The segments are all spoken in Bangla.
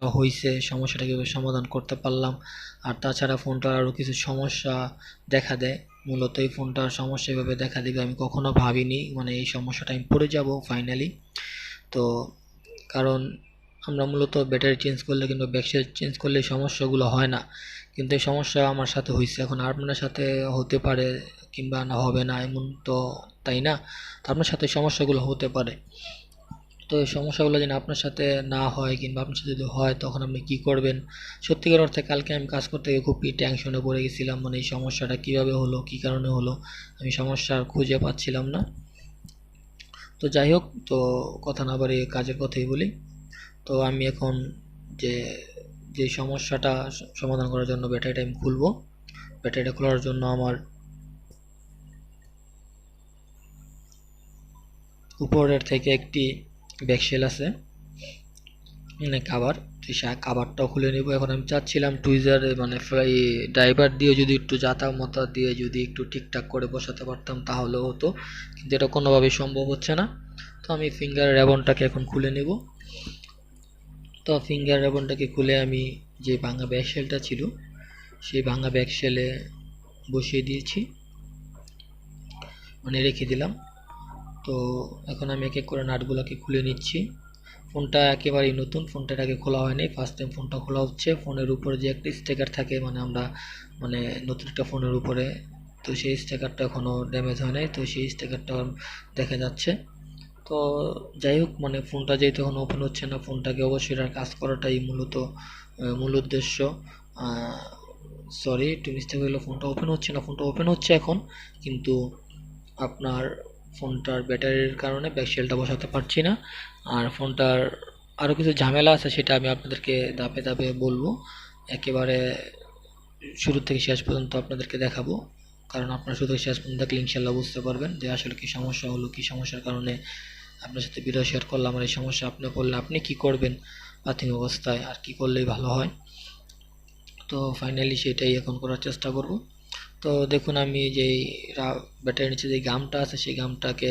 হইছে, সমস্যাটা কীভাবে সমাধান করতে পারলাম। আর তাছাড়া ফোনটার আরও কিছু সমস্যা দেখা দেয়। মূলত এই ফোনটার সমস্যা এভাবে দেখা দিবে আমি কখনো ভাবিনি, মানে এই সমস্যাটা আমি পড়ে যাব ফাইনালি। তো কারণ আমরা মূলত ব্যাটারি চেঞ্জ করলে কিংবা ব্যাকসেল চেঞ্জ করলে এই সমস্যাগুলো হয় না, কিন্তু এই সমস্যা আমার সাথে হয়েছে। এখন আপনার সাথে হতে পারে কিংবা না হবে না এমন তো, তাই না? তো আপনার সাথে এই সমস্যাগুলো হতে পারে। তো এই সমস্যাগুলো যেন আপনার সাথে না হয় কিংবা আপনার সাথে যদি হয় তখন আপনি কি করবেন। সত্যিকার অর্থে কালকে আমি কাজ করতে গিয়ে খুবই টেনশনে পড়ে গেছিলাম, মানে এই সমস্যাটা কিভাবে হলো, কি কারণে হলো, আমি সমস্যার খুঁজে পাচ্ছিলাম না। তো যাই হোক, তো কথা না বাড়িয়ে কাজের কথাই বলি। তো আমি এখন যে যে সমস্যাটা সমাধান করার জন্য ব্যাটারিটা আমি খুলবো, ব্যাটারিটা খোলার জন্য আমার উপরের থেকে একটি ব্যাকশেল আছে, মানে কাভার, তো সেই কাভারটাও খুলে নিব। এখন আমি চাচ্ছিলাম টুইজার মানে ড্রাইভার দিয়ে যদি একটু জাতা মাতা দিয়ে যদি একটু ঠিকঠাক করে বসাতে পারতাম তাহলেও হতো, কিন্তু এটা কোনোভাবেই সম্ভব হচ্ছে না। তো আমি ফিঙ্গার রেবনটাকে এখন খুলে নেব। তো ফিঙ্গার রেবনটাকে খুলে আমি যে ভাঙা ব্যাকশেলটা ছিল সেই ভাঙা ব্যাকশেলে বসিয়ে দিয়েছি, মানে রেখে দিলাম। তো এখন আমি এক এক করে নাটগুলোকে খুলে নিচ্ছি। ফোনটা একেবারেই নতুন, ফোনটার আগে খোলা হয়নি, ফার্স্ট টাইম ফোনটা খোলা হচ্ছে। ফোনের উপরে যে একটা স্টিকার থাকে, মানে আমরা মানে নতুন একটা ফোনের উপরে, তো সেই স্টিকারটা এখনও ড্যামেজ হয় নাই, তো সেই স্টিকারটা দেখা যাচ্ছে। তো যাই হোক, মানে ফোনটা যেহেতু এখন ওপেন হচ্ছে না, ফোনটাকে অবশ্যই আর কাজ করাটাই মূলত মূল উদ্দেশ্য। সরি, একটু মিস্টেক হলো, ফোনটা ওপেন হচ্ছে না, ফোনটা ওপেন হচ্ছে এখন, কিন্তু আপনার ফোনটার ব্যাটারির কারণে ব্যাকশেলটা বসাতে পারছি না। আর ফোনটার আরও কিছু ঝামেলা আছে, সেটা আমি আপনাদেরকে ধাপে ধাপে বলবো, একেবারে শুরু থেকে শেষ পর্যন্ত আপনাদেরকে দেখাবো। কারণ আপনারা শুরু থেকে শেষ পর্যন্ত দেখলে ইনশাল্লাহ বুঝতে পারবেন যে আসলে কী সমস্যা হলো, কী সমস্যার কারণে আপনার সাথে ভিডিও শেয়ার করলাম। আর এই সমস্যা আপনি পড়লে আপনি কি করবেন প্রাথমিক অবস্থায়, আর কি করলেই ভালো হয়। তো ফাইনালি সেটাই এখন করার চেষ্টা করব। তো দেখুন, আমি যেই ব্যাটারির নিচে যে গামটা আছে সেই গামটাকে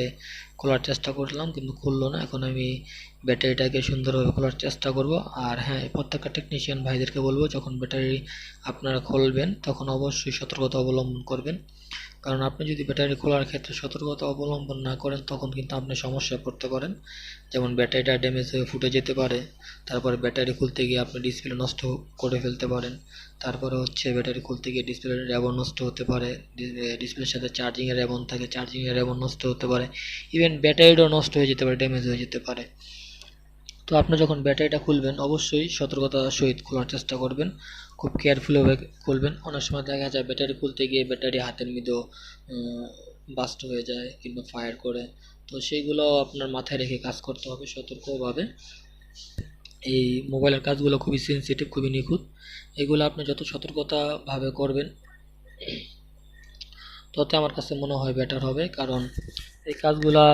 খোলার চেষ্টা করলাম, কিন্তু খুললো না। এখন আমি ব্যাটারিটাকে সুন্দরভাবে খোলার চেষ্টা করব। আর হ্যাঁ, প্রত্যেকটা টেকনিশিয়ান ভাইদেরকে বলবো, যখন ব্যাটারি আপনারা খুলবেন তখন অবশ্যই সতর্কতা অবলম্বন করবেন। কারণ আপনি যদি ব্যাটারি খোলার ক্ষেত্রে সতর্কতা অবলম্বন না করেন তখন কিন্তু আপনি সমস্যায় পড়তে পারেন। যেমন ব্যাটারিটা ড্যামেজ হয়ে ফুটে যেতে পারে, তারপরে ব্যাটারি খুলতে গিয়ে আপনি ডিসপ্লে নষ্ট করে ফেলতে পারেন, তারপরে হচ্ছে ব্যাটারি খুলতে গিয়ে ডিসপ্লের রেবন নষ্ট হতে পারে, ডিসপ্লের সাথে চার্জিংয়ের রেবন থাকে, চার্জিংয়ের রেবন নষ্ট হতে পারে, ইভেন ব্যাটারিটাও নষ্ট হয়ে যেতে পারে, ড্যামেজ হয়ে যেতে পারে। তো আপনি যখন ব্যাটারিটা খুলবেন অবশ্যই সতর্কতার সহিত খোলার চেষ্টা করবেন, খুব কেয়ারফুলভাবে খুলবেন। অনেক সময় দেখা যায় ব্যাটারি খুলতে গিয়ে ব্যাটারি হাতের মধ্যেও বাস্ট হয়ে যায় কিংবা ফায়ার করে, তো সেইগুলো আপনার মাথায় রেখে কাজ করতে হবে সতর্কভাবে। এই মোবাইলের কাজগুলো খুবই সেন্সিটিভ, খুবই নিখুঁত, এগুলো আপনি যত সতর্কতাভাবে করবেন তত আমার কাছে মনে হয় বেটার হবে। কারণ এই কাজগুলা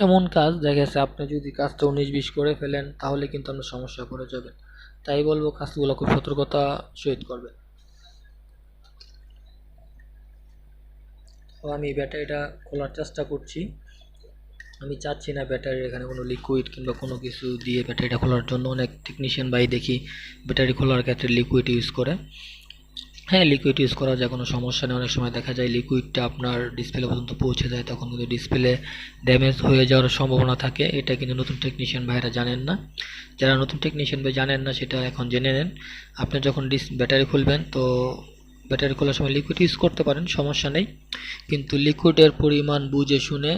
এমন কাজ, দেখা গেছে আপনি যদি কাজটা 19-20 করে ফেলেন তাহলে কিন্তু আপনার সমস্যায় পড়ে যাবেন। তাই বলবো কাজগুলো খুব সতর্কতা সহিত করবেন। তো আমি ব্যাটারিটা খোলার চেষ্টা করছি। আমি চাচ্ছি না ব্যাটারির এখানে কোনো লিকুইড কিংবা কোনো কিছু দিয়ে ব্যাটারিটা খোলার জন্য। অনেক টেকনিশিয়ান ভাই দেখি ব্যাটারি খোলার ক্ষেত্রে লিকুইড ইউজ করে। হ্যাঁ, লিকুইড ইউজ করা যায়, কোনো সমস্যা নেই। অনেক সময় দেখা যায় লিকুইডটা আপনার ডিসপ্লে পর্যন্ত পৌঁছে যায়, তখন কিন্তু ডিসপ্লে ড্যামেজ হয়ে যাওয়ার সম্ভাবনা থাকে। এটা কিন্তু নতুন টেকনিশিয়ান ভাইরা জানেন না। যারা নতুন টেকনিশিয়ান ভাই জানেন না সেটা এখন জেনে নেন। আপনি যখন ব্যাটারি খুলবেন তো ব্যাটারি খোলার সময় লিকুইড ইউজ করতে পারেন, সমস্যা নেই, কিন্তু লিকুইডের পরিমাণ বুঝে শুনে